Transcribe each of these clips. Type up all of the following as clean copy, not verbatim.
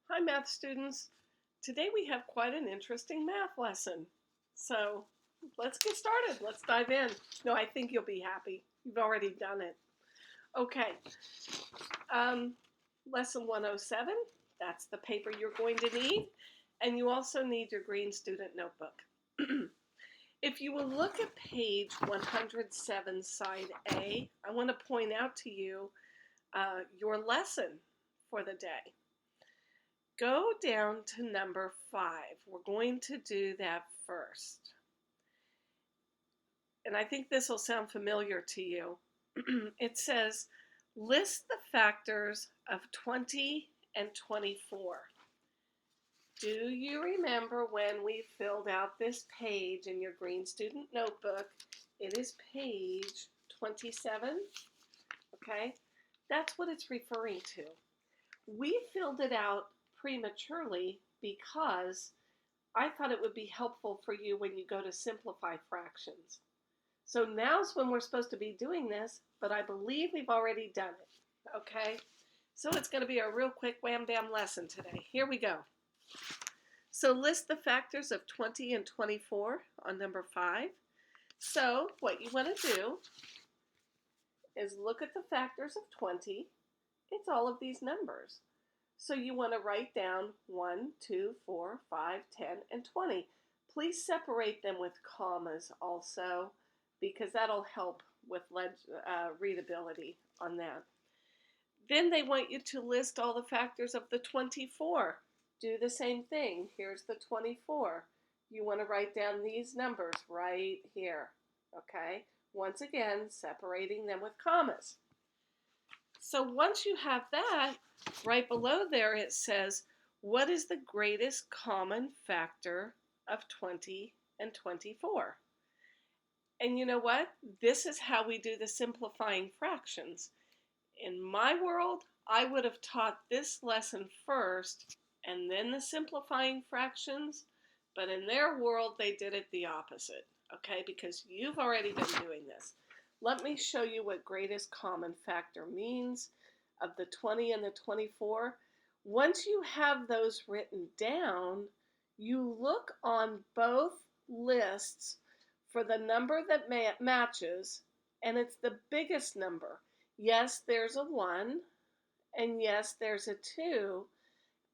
Hi, math students. Today we have quite an interesting math lesson. So let's get started. Let's dive in. No, I think you'll be happy. You've already done it. Okay. Um, Lesson 107. That's the paper you're going to need. And you also need your green student notebook. If you will look at page 107, side A, I want to point out to you your lesson for the day. Go down to number 5. We're going to do that first. And I think this will sound familiar to you. It says, list the factors of 20 and 24. Do you remember when we filled out this page in your green student notebook? It is page 27. Okay, that's what it's referring to. We filled it out prematurely because I thought it would be helpful for you when you go to simplify fractions. So now's when we're supposed to be doing this, but I believe we've already done it, okay? So it's going to be a real quick wham bam lesson today. Here we go. So list the factors of 20 and 24 on number 5. So what you want to do is look at the factors of 20. It's all of these numbers. So you want to write down 1, 2, 4, 5, 10, and 20. Please separate them with commas also, because that'll help with readability on that. Then they want you to list all the factors of the 24. Do the same thing. Here's the 24. You want to write down these numbers right here, okay? Once again, separating them with commas. So once you have that, right below there it says, what is the greatest common factor of 20 and 24? And you know what? This is how we do the simplifying fractions. In my world, I would have taught this lesson first and then the simplifying fractions, but in their world, they did it the opposite, okay? Because you've already been doing this. Let me show you what greatest common factor means of the 20 and the 24. Once you have those written down, you look on both lists for the number that matches, and it's the biggest number. Yes, there's a 1, and yes, there's a 2,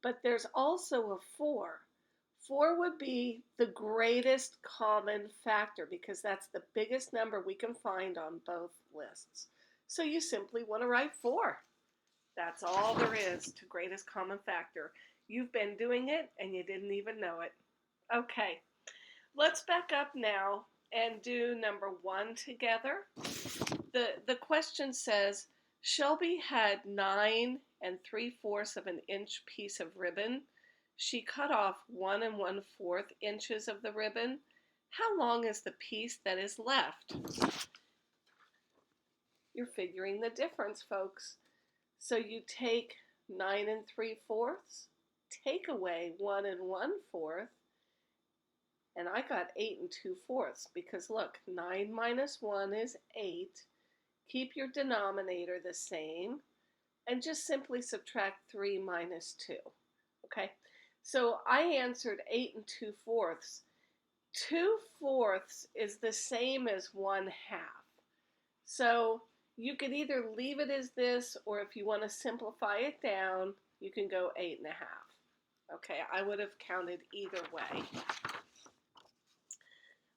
but there's also a 4. 4 would be the greatest common factor because that's the biggest number we can find on both lists. So you simply want to write 4. That's all there is to greatest common factor. You've been doing it and you didn't even know it. Okay, let's back up now and do number 1 together. The question says, Shelby had 9 3/4 of an inch piece of ribbon. She cut off 1 1/4 inches of the ribbon. How long is the piece that is left? You're figuring the difference, folks. So you take 9 3/4, take away 1 1/4, and I got 8 2/4 because look, 9 minus 1 is 8. Keep your denominator the same and just simply subtract 3 minus 2. Okay, so I answered 8 2/4. 2/4 is the same as 1/2. So you could either leave it as this, or if you want to simplify it down, you can go 8 1/2. Okay, I would have counted either way.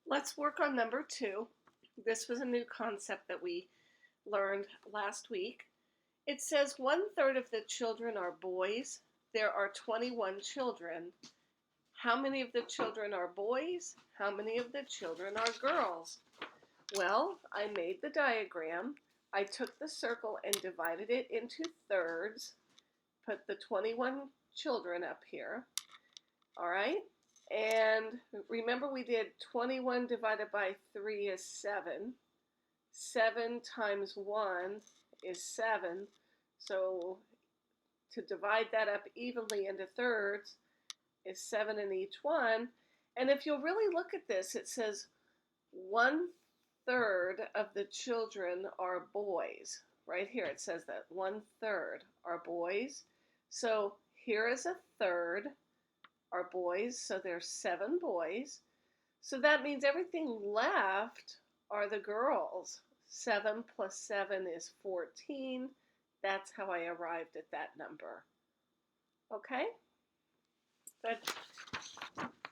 Let's work on number 2. This was a new concept that we learned last week. It says 1/3 of the children are boys. There are 21 children. How many of the children are boys? How many of the children are girls? Well, I made the diagram. I took the circle and divided it into thirds. Put the 21 children up here. All right? And remember we did 21 divided by 3 is 7. 7 times 1 is 7. So to divide that up evenly into thirds is 7 in each one. And if you'll really look at this, it says 1/3 of the children are boys. Right here it says that 1/3 are boys. So Here is a third are boys, so there's 7 boys. So that means everything left are the girls. 7 plus 7 is 14. That's how I arrived at that number. Okay? Good.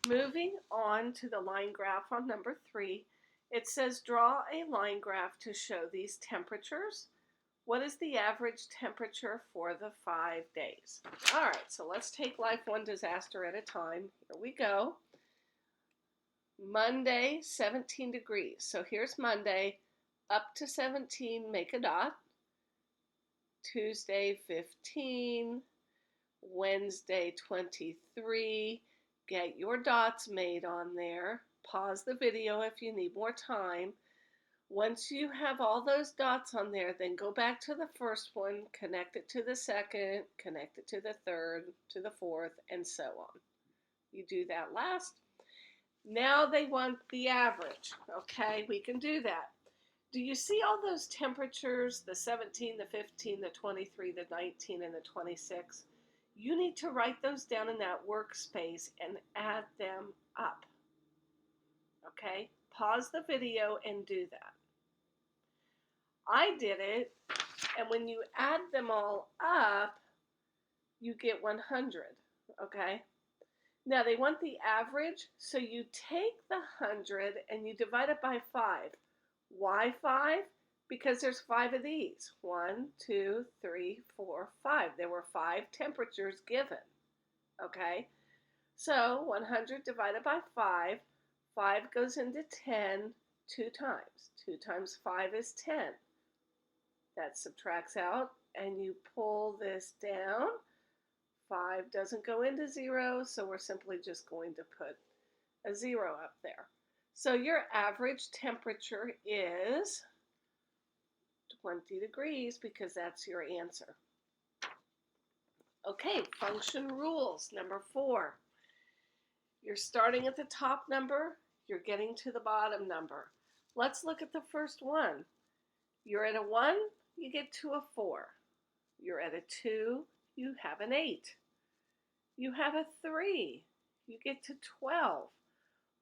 Moving on to the line graph on number 3, it says draw a line graph to show these temperatures. What is the average temperature for the 5 days? All right, so let's take life one disaster at a time. Here we go. Monday, 17 degrees. So here's Monday, up to 17, make a dot. Tuesday, 15. Wednesday, 23. Get your dots made on there. Pause the video if you need more time. Once you have all those dots on there, then go back to the first one, connect it to the second, connect it to the third, to the fourth, and so on. You do that last. Now they want the average. Okay, we can do that. Do you see all those temperatures, the 17, the 15, the 23, the 19, and the 26? You need to write those down in that workspace and add them up. Okay, pause the video and do that. I did it, and when you add them all up, you get 100, okay? Now, they want the average, so you take the 100 and you divide it by 5. Why 5? Because there's 5 of these. 1, 2, 3, 4, 5. There were 5 temperatures given, okay? So 100 divided by 5, 5 goes into 10 2 times. 2 times 5 is 10. That subtracts out, and you pull this down. 5 doesn't go into 0, so we're simply just going to put a 0 up there. So your average temperature is 20 degrees because that's your answer. Okay, function rules. Number 4. You're starting at the top number, you're getting to the bottom number. Let's look at the first one. You're at a 1, you get to a 4. You're at a 2, you have an 8. You have a 3, you get to 12.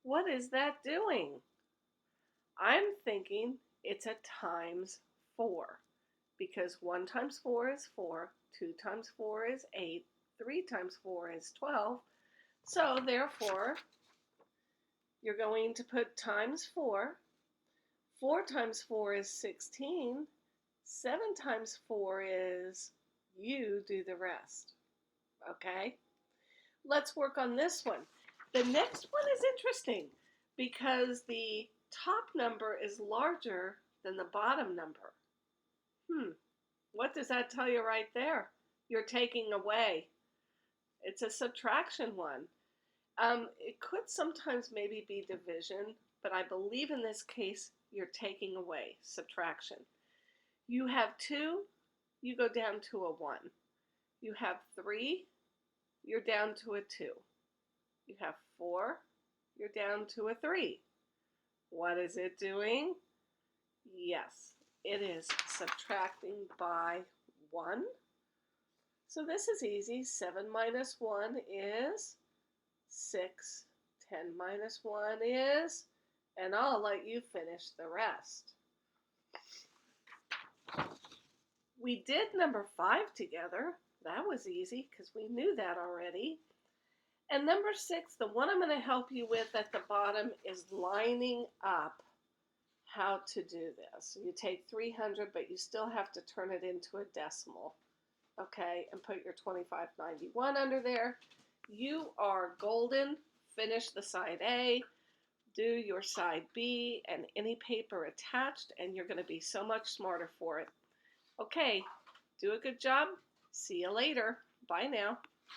What is that doing? I'm thinking it's a times 4 because 1 times 4 is 4, 2 times 4 is 8, 3 times 4 is 12. So therefore, you're going to put times 4. 4 times 4 is 16. 7 times 4 is, you do the rest. Okay? Let's work on this one. The next one is interesting because the top number is larger than the bottom number. What does that tell you right there? You're taking away. It's a subtraction one. It could sometimes maybe be division, but I believe in this case you're taking away, subtraction. You have 2, you go down to a 1. You have 3, you're down to a 2. You have 4, you're down to a 3. What is it doing? Yes, it is subtracting by 1. So this is easy. 7 minus 1 is 6. 10 minus 1 is, and I'll let you finish the rest. We did number 5 together. That was easy because we knew that already. And number 6, the one I'm going to help you with at the bottom is lining up how to do this. You take 300, but you still have to turn it into a decimal. Okay, and put your 2591 under there. You are golden. Finish the side A, do your side B, and any paper attached, and you're going to be so much smarter for it. Okay, do a good job. See you later. Bye now.